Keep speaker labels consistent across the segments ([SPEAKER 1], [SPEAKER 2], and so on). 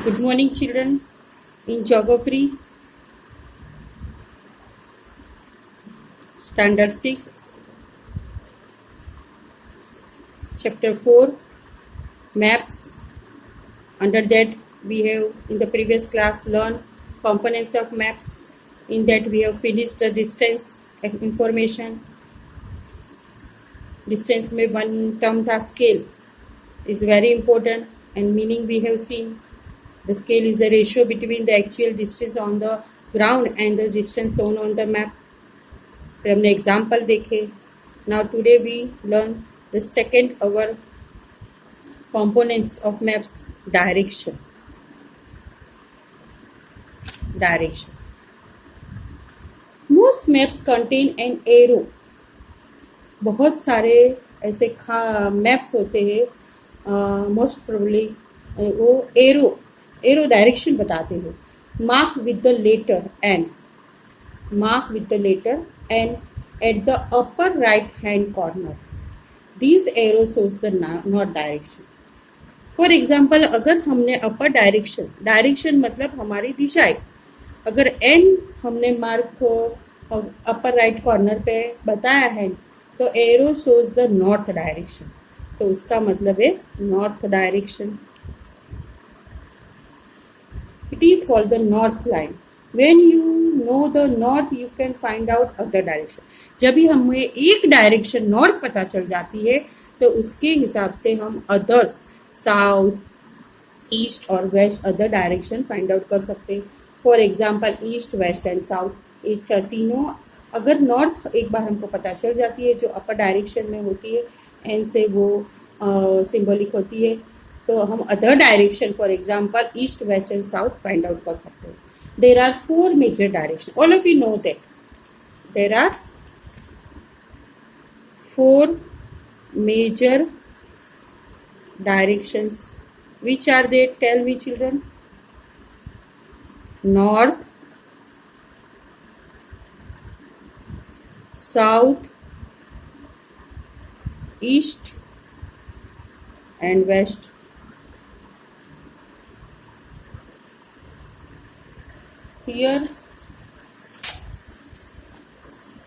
[SPEAKER 1] Good morning, children. In Geography, Standard 6, Chapter 4, Maps. Under that, we have in the previous class learned components of maps. In that, we have finished the distance information. Distance में one term था scale is very important and meaning we have seen. The scale is the ratio between the actual distance on the ground and the distance shown on the map. फिर हमने example देखे. Now today we learn the second our components of maps. Direction. Most maps contain an arrow. बहुत सारे ऐसे maps होते हैं most probably वो arrow direction बताते हैं. Mark with the letter N. At the upper right hand corner. These arrows shows the north direction. For example अगर हमने अपर डायरेक्शन मतलब हमारी दिशाएं, अगर एन हमने मार्क अपर राइट कॉर्नर पे बताया है तो arrow shows the north direction, तो उसका मतलब है north direction. It is called the north line. When you know the north you can find out other direction. जब भी हमें एक डायरेक्शन नॉर्थ पता चल जाती है तो उसके हिसाब से हम अदर्स साउथ, ईस्ट और west other direction find out कर सकते हैं. For example east, west and south, ये तीनों अगर नॉर्थ एक बार हमको पता चल जाती है जो अपर डायरेक्शन में होती है, एन से वो सिंबॉलिक होती है, तो हम other direction for example east, west and south find out कर सकते हैं. There are 4 major direction. All of you know that there are 4 major directions. Which are they? Tell me, children. North, south, east and west. Here,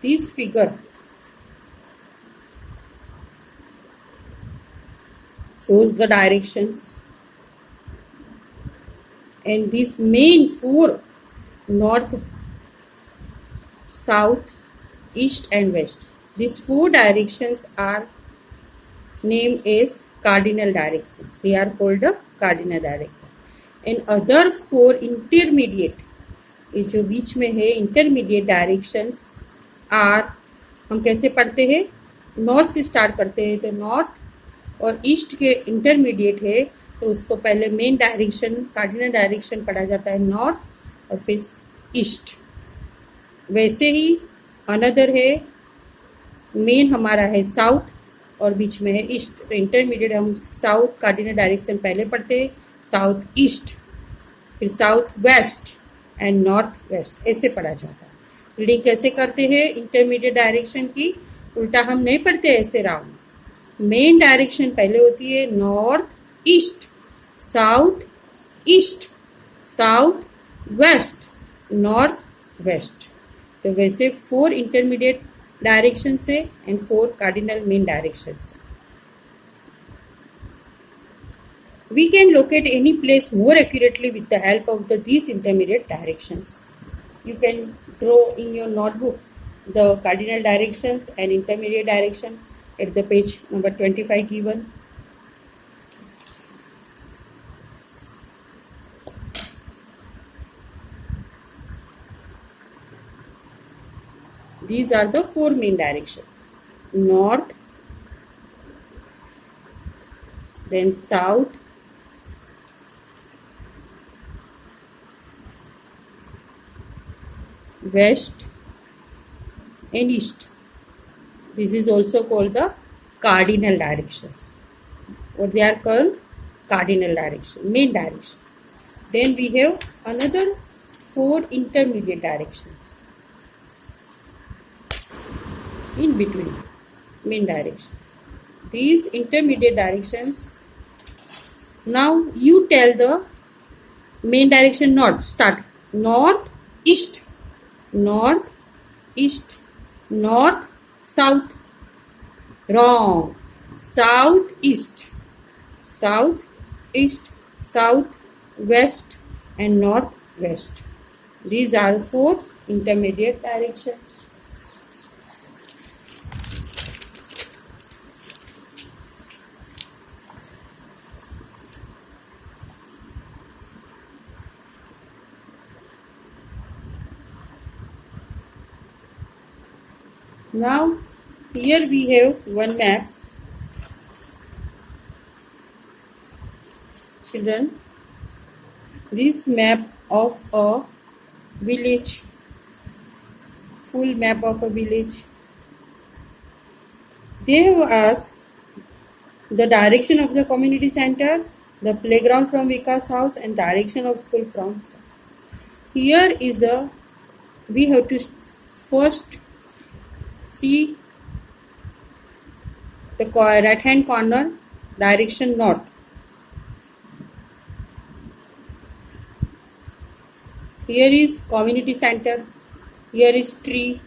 [SPEAKER 1] this figure shows the directions, and these main 4 north, south, east and west, these 4 directions are named as cardinal directions. They are called the cardinal direction. And other 4 intermediate, ये जो बीच में है intermediate directions are, हम कैसे पढ़ते हैं, north से start करते हैं तो नॉर्थ और ईस्ट के इंटरमीडिएट है तो उसको पहले मेन डायरेक्शन कार्डिनल डायरेक्शन पढ़ा जाता है नॉर्थ और फिर ईस्ट. वैसे ही अनदर है मेन हमारा है साउथ और बीच में है ईस्ट, तो इंटरमीडिएट हम साउथ कार्डिनल डायरेक्शन पहले पढ़ते हैं, साउथ ईस्ट, फिर south west and north west, ऐसे पढ़ा जाता है. रीडिंग कैसे करते हैं इंटरमीडिएट डायरेक्शन की, उल्टा हम नहीं पढ़ते ऐसे राउंड. मेन डायरेक्शन पहले होती है north east, south east, south west, north west. तो वैसे 4 इंटरमीडिएट डायरेक्शन से एंड 4 कार्डिनल मेन डायरेक्शन से. We can locate any place more accurately with the help of these intermediate directions. You can draw in your notebook the cardinal directions and intermediate direction at the page number 25 given. These are the 4 main directions. North, then south, west and east. This is also called the cardinal directions. What they are called? Cardinal direction, main direction. Then we have another 4 intermediate directions in between main direction. These intermediate directions, now you tell the Main direction north. Start. North, east, north, east, north, south. Wrong. South, east, south, east, south, west, and north, west. These are 4 intermediate directions. Now here we have one maps. Children, this map of a village, full map of a village. They have asked the direction of the community center, the playground from Vikas house, and direction of school from. Here is a, we have to first see the right hand corner, direction north. Here is community center, here is tree,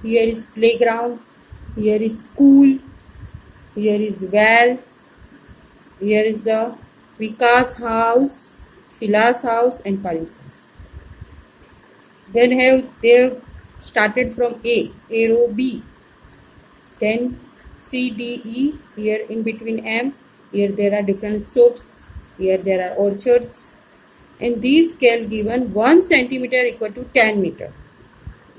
[SPEAKER 1] here is playground, here is school, here is well, here is the Vikas house, Sila's house, and Karim's house. Then they have started from A row B, then C, D, E, here in between M, here there are different soaps, here there are orchards. In this scale given 1 centimeter equal to 10 meter.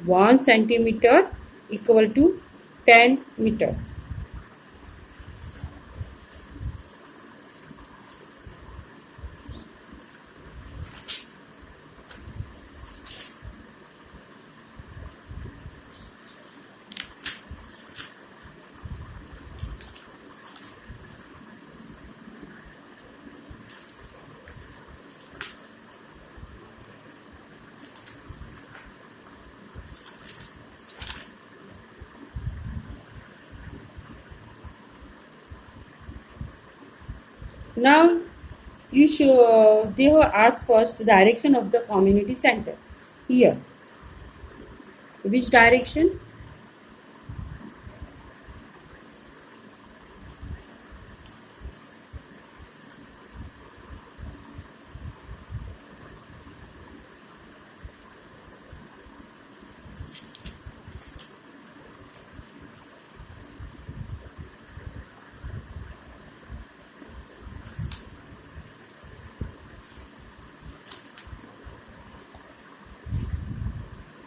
[SPEAKER 1] 1 centimeter equal to 10 meters. Now you should, they have asked first the direction of the community center. Here, which direction?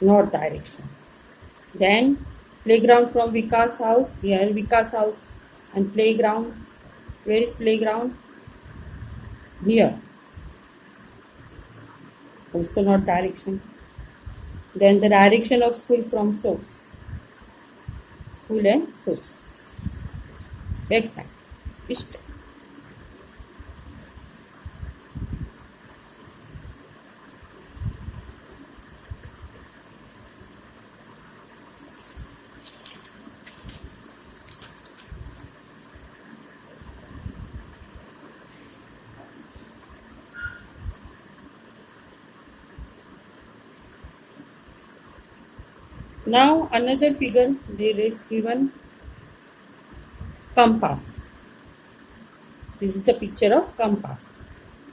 [SPEAKER 1] North direction. Then playground from Vikas house. Here Vikas house and playground. Where is playground? Here. Also north direction. Then the direction of school from soaps. School and soaps. Back side. East. Now another figure, there is given compass. This is the picture of compass.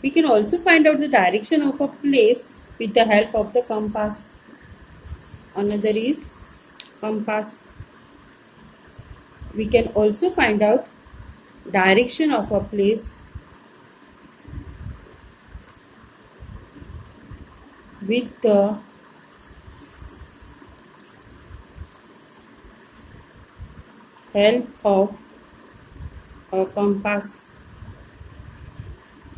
[SPEAKER 1] We can also find out the direction of a place with the help of the compass. Another is compass. We can also find out direction of a place with the help of a compass.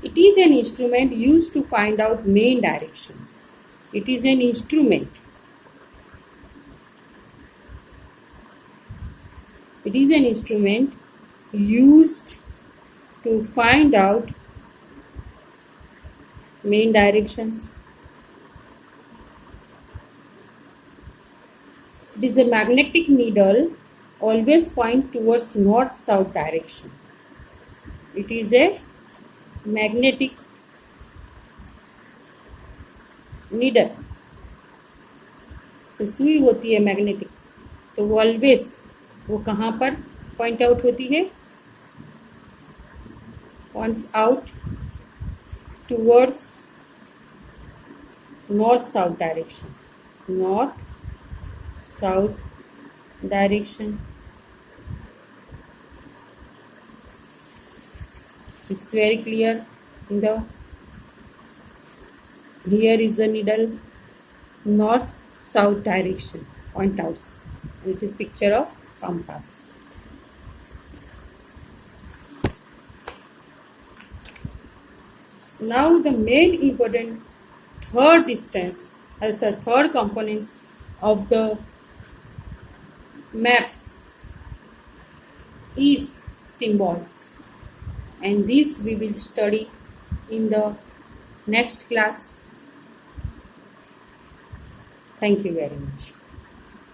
[SPEAKER 1] It is an instrument used to find out main direction. It is an instrument. It is an instrument used to find out main directions. It is a magnetic needle, always point towards north-south direction. It is a magnetic needle, तो सुई होती है magnetic, तो वो always वो कहाँ पर point out होती है, points out towards north south direction, north south direction. It's very clear in the here is the needle north south direction point outs, and it is picture of compass. Now the main important third distance, also third components of the maps is symbols, and this we will study in the next class. Thank you very much.